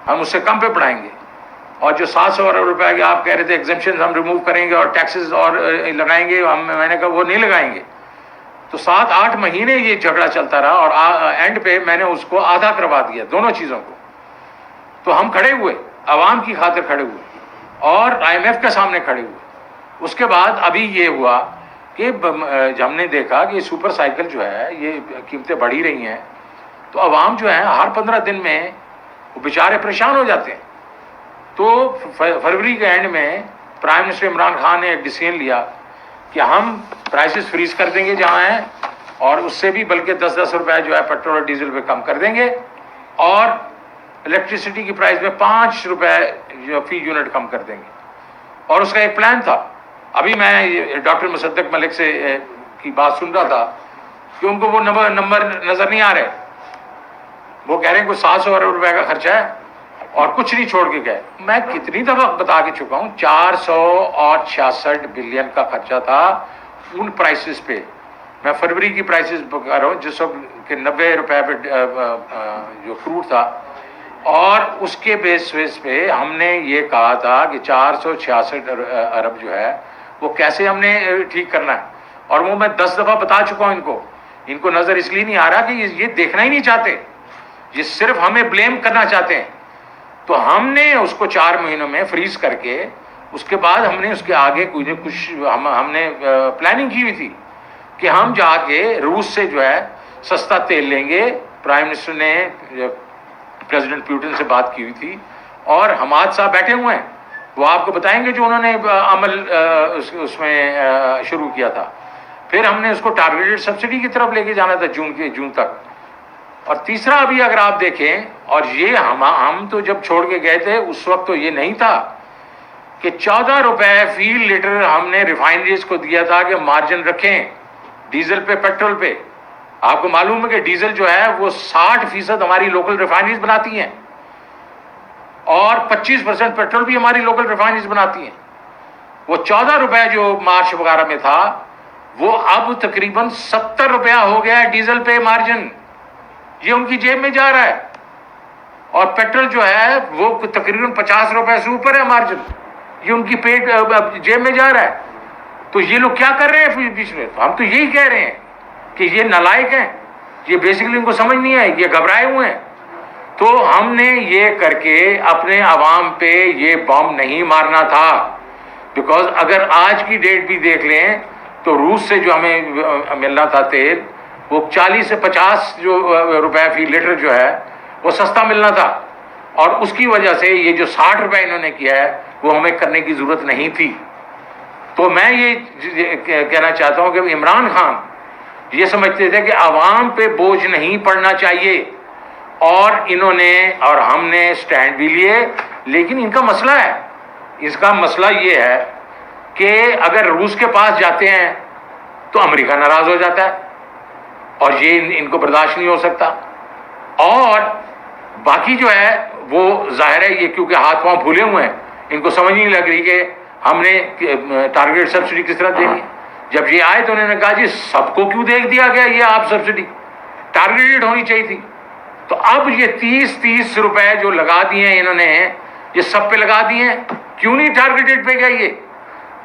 ہم اس سے کم پہ بڑھائیں گے. اور جو 700 ارب روپے کے آپ کہہ رہے تھے ایگزمپشن ہم ریموو کریں گے اور ٹیکسز اور لگائیں گے, میں نے کہا وہ نہیں لگائیں گے. تو 7-8 مہینے یہ جھگڑا چلتا رہا اور اینڈ پہ میں نے اس کو آدھا کروا دیا دونوں چیزوں کو. تو ہم کھڑے ہوئے, عوام کی خاطر کھڑے ہوئے اور IMF کے سامنے کھڑے ہوئے. اس کے بعد ابھی یہ ہوا کہ ہم نے دیکھا کہ سپر سائیکل جو ہے یہ قیمتیں بڑھی رہی ہیں, تو عوام جو ہے ہر 15 دن میں وہ بیچارے پریشان ہو جاتے ہیں. تو فروری کے اینڈ میں پرائم منسٹر عمران خان نے ایک ڈیسیژن لیا کہ ہم پرائسز فریز کر دیں گے جہاں ہیں, اور اس سے بھی بلکہ 10-10 روپے جو ہے پیٹرول اور ڈیزل پہ کم کر دیں گے, اور الیکٹریسٹی کی پرائز میں 5 روپے جو فی یونٹ کم کر دیں گے. اور اس کا ایک پلان تھا. ابھی میں ڈاکٹر مصدق ملک سے کی بات سن رہا تھا کہ ان کو وہ نمبر نظر نہیں آ رہے. وہ کہہ رہے ہیں کوئی 700 ارب روپے کا خرچہ ہے اور کچھ نہیں چھوڑ کے گئے. میں کتنی دفعہ بتا کے چکا ہوں, 466 بلین کا خرچہ تھا ان پرائسز پہ. میں فروری کی پرائسز بتا رہا ہوں جس وقت کہ 90 روپے پہ جو کروڈ تھا, اور اس کے بیس پہ ہم نے یہ کہا تھا کہ 466 ارب جو ہے وہ کیسے ہم نے ٹھیک کرنا ہے. اور وہ میں 10 دفعہ بتا چکا ہوں. ان کو نظر اس لیے نہیں آ رہا کہ یہ دیکھنا ہی نہیں چاہتے, یہ صرف ہمیں بلیم کرنا چاہتے ہیں. تو ہم نے اس کو 4 مہینوں میں فریز کر کے اس کے بعد ہم نے اس کے آگے کچھ ہم نے پلاننگ کی ہوئی تھی کہ ہم جا کے روس سے جو ہے سستا تیل لیں گے. پرائم منسٹر نے پریزیڈنٹ پیوٹن سے بات کی ہوئی تھی اور حماد صاحب بیٹھے ہوئے ہیں, وہ آپ کو بتائیں گے جو انہوں نے عمل اس میں شروع کیا تھا. پھر ہم نے اس کو ٹارگیٹڈ سبسڈی کی طرف لے کے جانا تھا جون تک. اور تیسرا ابھی اگر آپ دیکھیں, اور یہ ہم تو جب چھوڑ کے گئے تھے اس وقت تو یہ نہیں تھا کہ 14 روپے فی لیٹر ہم نے ریفائنریز کو دیا تھا کہ مارجن رکھیں ڈیزل پہ پیٹرول پہ. آپ کو معلوم ہے کہ ڈیزل جو ہے وہ 60% ہماری لوکل ریفائنریز بناتی ہیں اور 25% پیٹرول بھی ہماری لوکل ریفائنریز بناتی ہیں. وہ 14 روپے جو مارچ وغیرہ میں تھا وہ اب تقریباً 70 روپیہ ہو گیا ہے ڈیزل پہ مارجن. یہ ان کی جیب میں جا رہا ہے. اور پیٹرول جو ہے وہ تقریباً 50 روپے سے اوپر ہے مارجن, یہ ان کی پیٹ جیب میں جا رہا ہے. تو یہ لوگ کیا کر رہے ہیں بیچ میں؟ ہم تو یہی کہہ رہے ہیں کہ یہ نالائق ہیں, یہ بیسیکلی ان کو سمجھ نہیں آئے, یہ گھبرائے ہوئے ہیں. تو ہم نے یہ کر کے اپنے عوام پہ یہ بم نہیں مارنا تھا, بیکاز اگر آج کی ڈیٹ بھی دیکھ لیں تو روس سے جو ہمیں ملنا تھا تیل وہ 40 سے 50 جو روپے فی لیٹر جو ہے وہ سستا ملنا تھا, اور اس کی وجہ سے یہ جو 60 روپے انہوں نے کیا ہے وہ ہمیں کرنے کی ضرورت نہیں تھی. تو میں یہ کہنا چاہتا ہوں کہ عمران خان یہ سمجھتے تھے کہ عوام پہ بوجھ نہیں پڑنا چاہیے, اور انہوں نے اور ہم نے سٹینڈ بھی لیے. لیکن ان کا مسئلہ ہے, اس کا مسئلہ یہ ہے کہ اگر روس کے پاس جاتے ہیں تو امریکہ ناراض ہو جاتا ہے اور یہ ان کو برداشت نہیں ہو سکتا. اور باقی جو ہے وہ ظاہر ہے یہ کیونکہ ہاتھ پاؤں پھولے ہوئے ہیں, ان کو سمجھ نہیں لگ رہی کہ ہم نے ٹارگیٹ سبسڈی کس طرح دینی. جب یہ آئے تو انہوں نے کہا جی سب کو کیوں دیکھ دیا گیا یہ آپ سبسڈی, ٹارگیٹڈ ہونی چاہیے تھی. تو اب یہ 30 روپے جو لگا دیے ہیں انہوں نے, یہ سب پہ لگا دیے ہیں, کیوں نہیں ٹارگیٹڈ پہ گیا یہ؟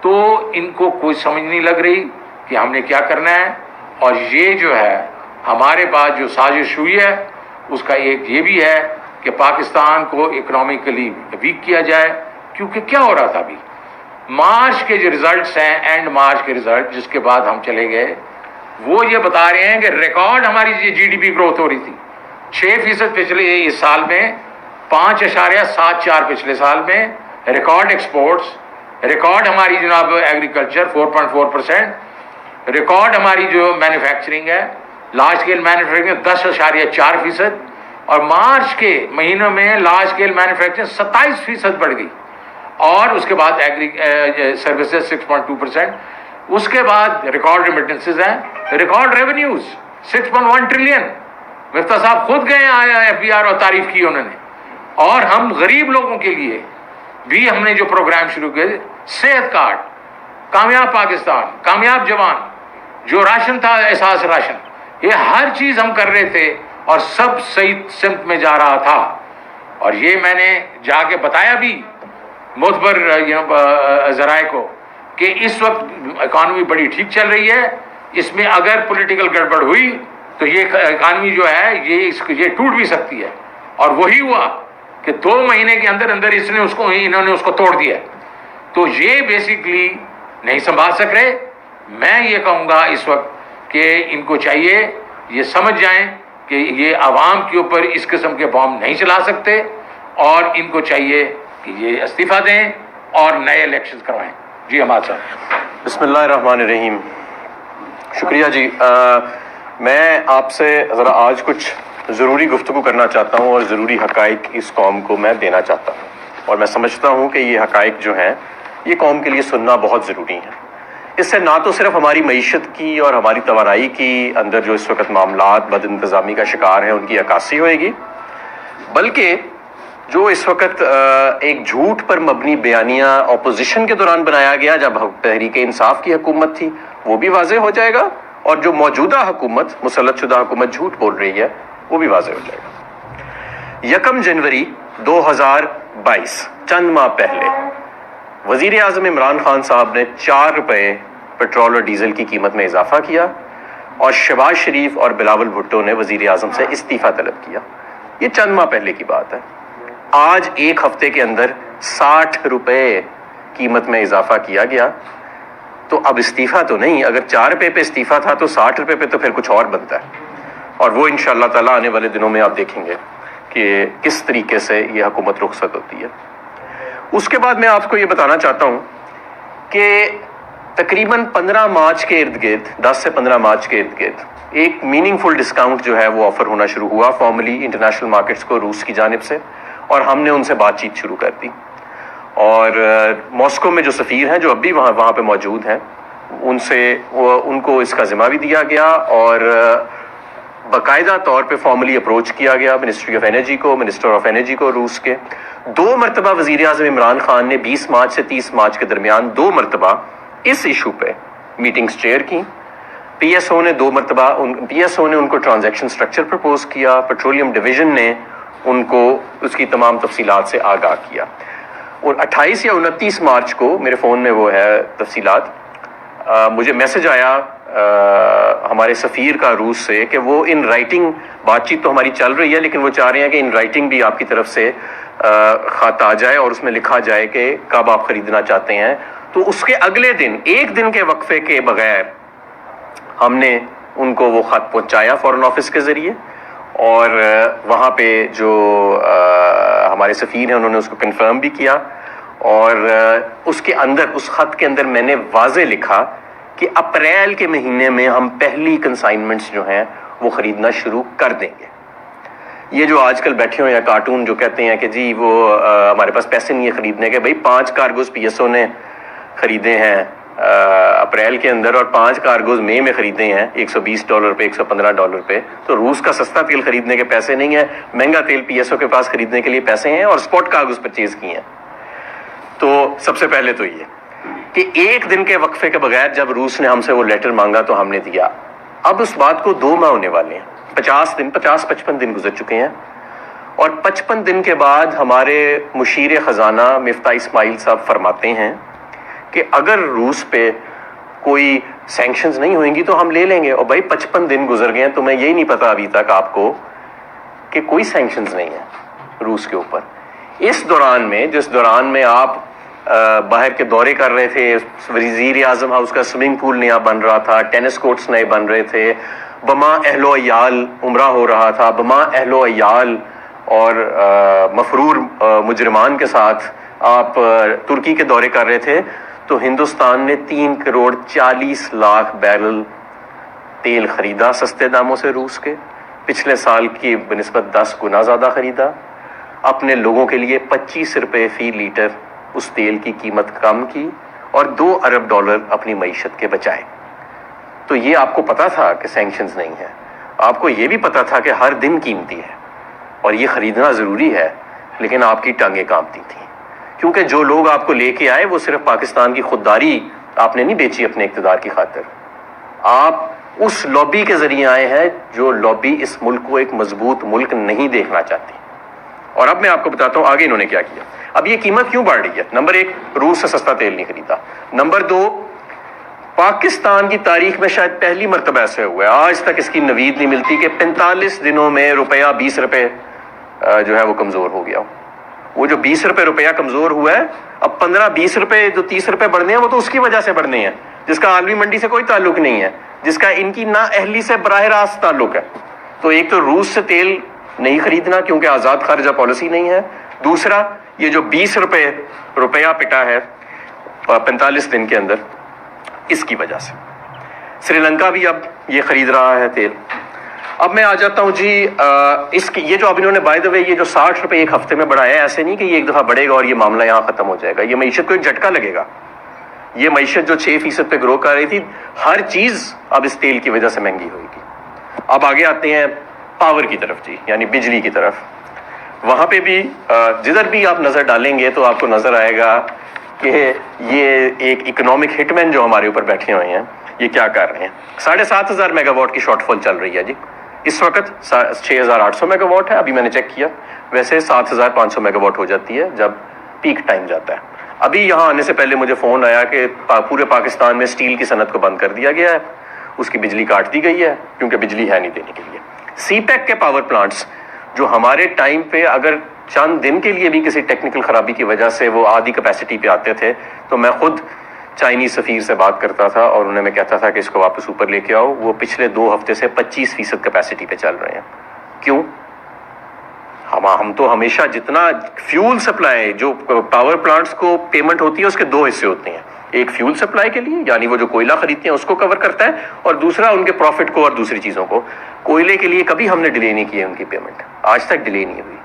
تو ان کو کوئی سمجھ نہیں لگ رہی کہ ہم نے کیا کرنا ہے. اور یہ جو ہے ہمارے پاس جو سازش ہوئی ہے اس کا ایک یہ بھی ہے کہ پاکستان کو اکنامکلی ویک کیا جائے. کیونکہ کیا ہو رہا تھا ابھی مارچ کے جو ریزلٹس ہیں, اینڈ مارچ کے ریزلٹ جس کے بعد ہم چلے گئے, وہ یہ بتا رہے ہیں کہ ریکارڈ ہماری GDP گروتھ ہو رہی تھی 6% پچھلے اس سال میں, 5.74 پچھلے سال میں, ریکارڈ ایکسپورٹس, ریکارڈ ہماری جناب ایگریکلچر 4.4%, ریکارڈ ہماری جو مینوفیکچرنگ ہے لارج اسکیل مینوفیکچرنگ 10.4%, اور مارچ کے مہینوں میں لارج اسکیل مینوفیکچرنگ 27% بڑھ گئی. اور اس کے بعد سروسز 6.2%. اس کے بعد ریکارڈ ریمیٹنسز ہیں, ریکارڈ ریونیوز 6.1 ٹریلین. مفتہ صاحب خود گئے FBR اور تعریف کی انہوں نے. اور ہم غریب لوگوں کے لیے بھی ہم نے جو پروگرام شروع کیے, صحت کارڈ, کامیاب پاکستان, کامیاب جوان, جو راشن تھا احساس راشن, یہ ہر چیز ہم کر رہے تھے اور سب صحیح سمت میں جا رہا تھا. اور یہ میں نے جا کے بتایا بھی معتبر ذرائع کو کہ اس وقت اکانومی بڑی ٹھیک چل رہی ہے، اس میں اگر پولیٹیکل گڑبڑ ہوئی تو یہ اکانومی جو ہے یہ ٹوٹ بھی سکتی ہے. اور وہی ہوا کہ 2 مہینے کے اندر اندر انہوں نے اس کو توڑ دیا. تو یہ بیسیکلی نہیں سنبھال سک رہے. میں یہ کہوں گا اس وقت کہ ان کو چاہیے یہ سمجھ جائیں کہ یہ عوام کے اوپر اس قسم کے بام نہیں چلا سکتے، اور ان کو چاہیے کہ یہ استعفیٰ دیں اور نئے الیکشن کروائیں. جی حماد صاحب. بسم اللہ الرحمن الرحیم. شکریہ جی. میں آپ سے ذرا آج کچھ ضروری گفتگو کرنا چاہتا ہوں اور ضروری حقائق اس قوم کو میں دینا چاہتا ہوں، اور میں سمجھتا ہوں کہ یہ حقائق جو ہیں یہ قوم کے لیے سننا بہت ضروری ہے. اس سے نہ تو صرف ہماری معیشت کی اور ہماری توانائی کی اندر جو اس وقت معاملات بد انتظامی کا شکار ہیں ان کی عکاسی ہوئے گی، بلکہ جو اس وقت ایک جھوٹ پر مبنی بیانیہ اپوزیشن کے دوران بنایا گیا جب تحریک انصاف کی حکومت تھی وہ بھی واضح ہو جائے گا، اور جو موجودہ حکومت مسلط شدہ حکومت جھوٹ بول رہی ہے وہ بھی واضح ہو جائے گا. 1 جنوری 2022 چند ماہ پہلے وزیر اعظم عمران خان صاحب نے 4 روپے پیٹرول اور ڈیزل کی قیمت میں اضافہ کیا، اور شہباز شریف اور بلاول بھٹو نے وزیر اعظم سے استعفیٰ طلب کیا. یہ چند ماہ پہلے کی بات ہے. آج 1 ہفتے کے اندر 60 روپے قیمت میں اضافہ کیا گیا. تو اب استعفیٰ تو نہیں، اگر 4 روپے پہ استعفیٰ تھا تو 60 روپے پہ تو پھر کچھ اور بنتا ہے، اور وہ انشاءاللہ تعالیٰ آنے والے دنوں میں آپ دیکھیں گے کہ کس طریقے سے یہ حکومت رخصت ہوتی ہے. اس کے بعد میں آپ کو یہ بتانا چاہتا ہوں کہ تقریباً 15 مارچ کے ارد گرد 10 سے 15 مارچ کے ارد گرد ایک میننگ فل ڈسکاؤنٹ جو ہے وہ آفر ہونا شروع ہوا فارملی انٹرنیشنل مارکیٹس کو روس کی جانب سے، اور ہم نے ان سے بات چیت شروع کر دی. اور ماسکو میں جو سفیر ہیں جو اب بھی وہاں پہ موجود ہیں ان کو اس کا ذمہ بھی دیا گیا، اور باقاعدہ طور پہ فارملی اپروچ کیا گیا منسٹر آف انرجی کو روس کے. 2 مرتبہ وزیر اعظم عمران خان نے 20 مارچ سے 30 مارچ کے درمیان 2 مرتبہ اس ایشو پہ میٹنگز چیئر کی. پی ایس او نے 2 مرتبہ ان کو ٹرانزیکشن سٹرکچر پرپوز کیا، پیٹرولیم ڈویژن نے ان کو اس کی تمام تفصیلات سے آگاہ کیا. اور 28 یا 29 مارچ کو میرے فون میں وہ ہے تفصیلات، مجھے میسج آیا ہمارے سفیر کا روس سے کہ وہ ان رائٹنگ بات چیت تو ہماری چل رہی ہے لیکن وہ چاہ رہے ہیں کہ ان رائٹنگ بھی آپ کی طرف سے خط آ جائے اور اس میں لکھا جائے کہ کب آپ خریدنا چاہتے ہیں. تو اس کے اگلے دن 1 دن کے وقفے کے بغیر ہم نے ان کو وہ خط پہنچایا فورن آفس کے ذریعے، اور وہاں پہ جو ہمارے سفیر ہیں انہوں نے اس کو کنفرم بھی کیا. اور اس خط کے اندر میں نے واضح لکھا کہ اپریل کے مہینے میں ہم پہلی کنسائنمنٹس جو ہیں وہ خریدنا شروع کر دیں گے. یہ جو آج کل بیٹھے ہوئے ہیں کارٹون جو کہتے ہیں کہ جی وہ ہمارے پاس پیسے نہیں ہے خریدنے کے، بھائی 5 کارگوز پی ایس او نے خریدے ہیں اپریل کے اندر، اور 5 کارگوز مئی میں خریدے ہیں $120 پہ $115 پہ. تو روس کا سستا تیل خریدنے کے پیسے نہیں ہیں، مہنگا تیل پی ایس او کے پاس خریدنے کے لیے پیسے ہیں، اور اسپاٹ کارگوز پرچیز کی ہیں. تو سب سے پہلے تو یہ کہ 1 دن کے وقفے کے بغیر جب روس نے ہم سے وہ لیٹر مانگا تو ہم نے دیا. اب اس بات کو 2 ماہ ہونے والے ہیں، 50-55 دن گزر چکے ہیں، اور 55 دن کے بعد ہمارے مشیر خزانہ مفتاح اسماعیل صاحب فرماتے ہیں کہ اگر روس پہ کوئی سینکشنز نہیں ہوئیں گی تو ہم لے لیں گے. اور بھائی 55 دن گزر گئے ہیں، تو میں یہی نہیں پتا ابھی تک آپ کو کہ کوئی سینکشنز نہیں ہیں روس کے اوپر. اس دوران میں جس دوران میں آپ باہر کے دورے کر رہے تھے، وزیر اعظم ہاؤس کا سوئمنگ پول نیا بن رہا تھا، ٹینس کورٹس نئے بن رہے تھے، بما اہل و عیال عمرہ ہو رہا تھا، بما اہل و عیال اور مفرور مجرمان کے ساتھ آپ ترکی کے دورے کر رہے تھے، تو ہندوستان نے 3.40 کروڑ بیرل تیل خریدا سستے داموں سے روس کے. پچھلے سال کی بنسبت 10 گنا زیادہ خریدا. اپنے لوگوں کے لیے 25 روپے فی لیٹر اس تیل کی قیمت کم کی، اور $2 ارب اپنی معیشت کے بچائے. تو یہ آپ کو پتا تھا کہ سینکشنز نہیں ہیں، آپ کو یہ بھی پتا تھا کہ ہر دن قیمتی ہے اور یہ خریدنا ضروری ہے، لیکن آپ کی ٹانگیں کانپتی تھیں، کیونکہ جو لوگ آپ کو لے کے آئے وہ صرف پاکستان کی خودداری آپ نے نہیں بیچی اپنے اقتدار کی خاطر. آپ اس لابی کے ذریعے آئے ہیں جو لابی اس ملک کو ایک مضبوط ملک نہیں دیکھنا چاہتی. اور اب میں آپ کو بتاتا ہوں آگے انہوں نے کیا کیا. اب یہ قیمت کیوں بڑھ رہی ہے؟ نمبر ایک، روس سے سستا تیل نہیں خریدا. نمبر دو، پاکستان کی تاریخ میں شاید پہلی مرتبہ ایسے ہوا ہے، آج تک اس کی نوید نہیں ملتی کہ 45 دنوں میں روپیہ 20 روپے جو ہے وہ کمزور ہو گیا. وہ جو 20 روپے روپیہ کمزور ہوا ہے، اب 15-20 روپے جو 30 روپے بڑھنے ہیں وہ تو اس کی وجہ سے بڑھنے ہیں، جس کا عالمی منڈی سے کوئی تعلق نہیں ہے، جس کا ان کی نااہلی سے براہ راست تعلق ہے. تو ایک تو روس سے تیل نہیں خریدنا کیونکہ آزاد خارجہ پالیسی نہیں ہے. دوسرا، یہ جو 20 روپے روپیہ پٹا ہے 45 دن کے اندر، اس کی وجہ سے. سری لنکا بھی اب یہ خرید رہا ہے تیل. اب میں آ جاتا ہوں جی یہ جو اب انہوں نے بائی دا وے یہ جو 60 روپے ایک ہفتے میں بڑھایا ہے، ایسے نہیں کہ یہ ایک دفعہ بڑھے گا اور یہ معاملہ یہاں ختم ہو جائے گا. یہ معیشت کو ایک جھٹکا لگے گا. یہ معیشت جو 6% پہ گرو کر رہی تھی، ہر چیز اب اس تیل کی وجہ سے مہنگی ہوئے گی. اب آگے آتے ہیں پاور کی طرف جی، یعنی بجلی کی طرف. وہاں پہ بھی جدھر بھی آپ نظر ڈالیں گے تو آپ کو نظر آئے گا کہ یہ ایک اکنامک ہٹ مین جو ہمارے اوپر بیٹھے ہوئے ہیں یہ کیا کر رہے ہیں. 7,500 میگا واٹ کی شارٹ فال چل رہی ہے جی. اس وقت 6,800 میگا واٹ ہے، ابھی میں نے چیک کیا. ویسے 7,500 میگا واٹ ہو جاتی ہے جب پیک ٹائم جاتا ہے. ابھی یہاں آنے سے پہلے مجھے فون آیا کہ پورے پاکستان میں اسٹیل کی صنعت کو بند کر دیا گیا ہے، اس کی بجلی کاٹ دی گئی ہے کیونکہ بجلی ہے نہیں دینے کے لیے. سی پیک کے پاور پلانٹس جو ہمارے ٹائم پہ اگر چند دن کے لیے بھی کسی ٹیکنیکل خرابی کی وجہ سے وہ آدھی کیپیسٹی پہ آتے تھے تو میں خود چائنیز سفیر سے بات کرتا تھا اور انہیں میں کہتا تھا کہ اس کو واپس اوپر لے کے آؤ. وہ پچھلے 2 ہفتے سے 25% کیپیسٹی پہ چل رہے ہیں. کیوں؟ ہم تو ہمیشہ جتنا فیول سپلائی جو پاور پلانٹس کو پیمنٹ ہوتی ہے اس کے 2 حصے ہوتے ہیں. ایک فیول سپلائی کے لیے یعنی وہ جو کوئلہ خریدتے ہیں اس کو کور کرتا ہے، اور دوسرا ان کے پروفٹ کو اور دوسری چیزوں کو. کوئلے کے لیے کبھی ہم نے ڈیلے نہیں کی ہے ان کی پیمنٹ، آج تک ڈیلے نہیں ہوئی.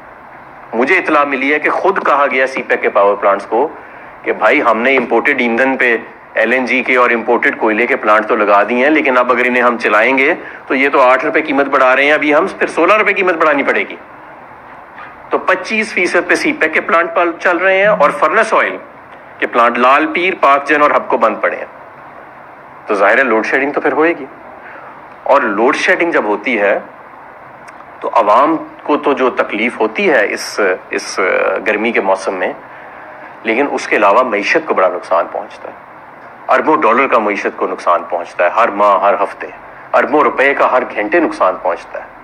مجھے اطلاع ملی ہے کہ خود کہا گیا سی پیک کے پاور پلانٹس کو کہ بھائی ہم نے امپورٹڈ ایندھن پہ LNG کے اور امپورٹڈ کوئلے کے پلانٹ تو لگا دیے ہیں، لیکن اب اگر انہیں ہم چلائیں گے تو یہ تو 8 روپے قیمت بڑھا رہے ہیں، ابھی ہم پھر 16 روپے قیمت بڑھانی پڑے گی. تو 25% پہ سی پیک کے پلانٹ چل رہے ہیں اور فرنس آئل کے پلانٹ لال پیر، پاک جن اور ہب کو بند پڑے ہیں. تو ظاہر ہے لوڈ شیڈنگ تو پھر ہوئے گی. اور لوڈ شیڈنگ جب ہوتی ہے تو عوام کو تو جو تکلیف ہوتی ہے اس گرمی کے موسم میں، لیکن اس کے علاوہ معیشت کو بڑا نقصان پہنچتا ہے. اربوں ڈالر کا معیشت کو نقصان پہنچتا ہے ہر ماہ، ہر ہفتے. اربوں روپے کا ہر گھنٹے نقصان پہنچتا ہے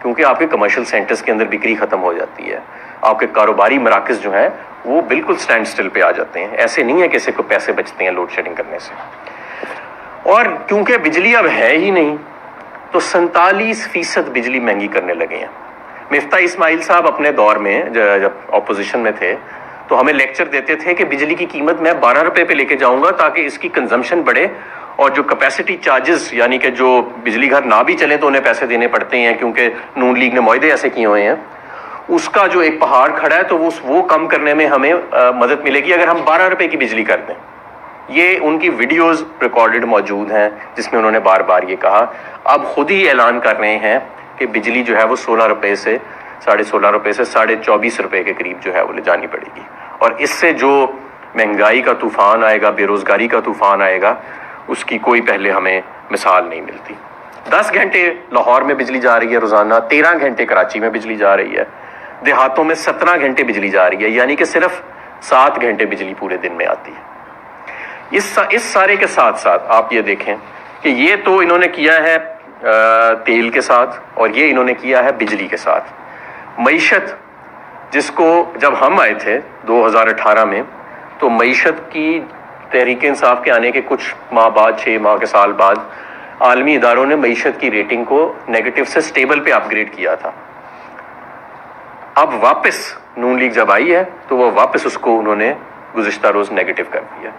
کیونکہ آپ کے کمرشل سینٹرز کے اندر بکری ختم ہو جاتی ہے. آپ کے کاروباری مراکز جو ہیں وہ بالکل سٹینڈ سٹل پہ آ جاتے ہیں. ایسے نہیں ہے کہ کسی کو پیسے بچتے ہیں لوڈ شیڈنگ کرنے سے. اور کیونکہ بجلی اب ہے ہی نہیں تو 47% بجلی مہنگی کرنے لگے ہیں. مفتاح اسماعیل صاحب اپنے دور میں جب اپوزیشن میں تھے تو ہمیں لیکچر دیتے تھے کہ بجلی کی قیمت میں 12 روپے پہ لے کے جاؤں گا تاکہ اس کی کنزمپشن بڑھے، اور جو کیپیسٹی چارجز یعنی کہ جو بجلی گھر نہ بھی چلیں تو انہیں پیسے دینے پڑتے ہیں کیونکہ نون لیگ نے معاہدے ایسے کیے ہوئے ہیں، اس کا جو ایک پہاڑ کھڑا ہے تو وہ کم کرنے میں ہمیں مدد ملے گی اگر ہم 12 روپے کی بجلی کر دیں. یہ ان کی ویڈیوز ریکارڈڈ موجود ہیں جس میں انہوں نے بار بار یہ کہا. اب خود ہی اعلان کر رہے ہیں کہ بجلی جو ہے وہ 16 روپے سے 16.5 روپے سے 24.5 روپے کے قریب جو ہے وہ لے جانی پڑے گی. اور اس سے جو مہنگائی کا طوفان آئے گا، بے روزگاری کا طوفان آئے گا، اس کی کوئی پہلے ہمیں مثال نہیں ملتی. 10 گھنٹے لاہور میں بجلی جا رہی ہے روزانہ، 13 گھنٹے کراچی میں بجلی جا رہی ہے، دیہاتوں میں 17 گھنٹے بجلی جا رہی ہے، یعنی کہ صرف 7 گھنٹے بجلی پورے دن میں آتی ہے. اس سارے کے ساتھ ساتھ آپ یہ دیکھیں کہ یہ تو انہوں نے کیا ہے تیل کے ساتھ اور یہ انہوں نے کیا ہے بجلی کے ساتھ. معیشت جس کو جب ہم آئے تھے 2018 میں تو معیشت کی تحریک انصاف کے آنے کے کچھ ماہ بعد، 6 ماہ کے سال بعد، عالمی اداروں نے معیشت کی ریٹنگ کو نیگیٹو سے سٹیبل پہ اپ گریڈ کیا تھا. اب واپس نون لیگ جب آئی ہے تو وہ واپس اس کو انہوں نے گزشتہ روز نیگیٹو کر دیا.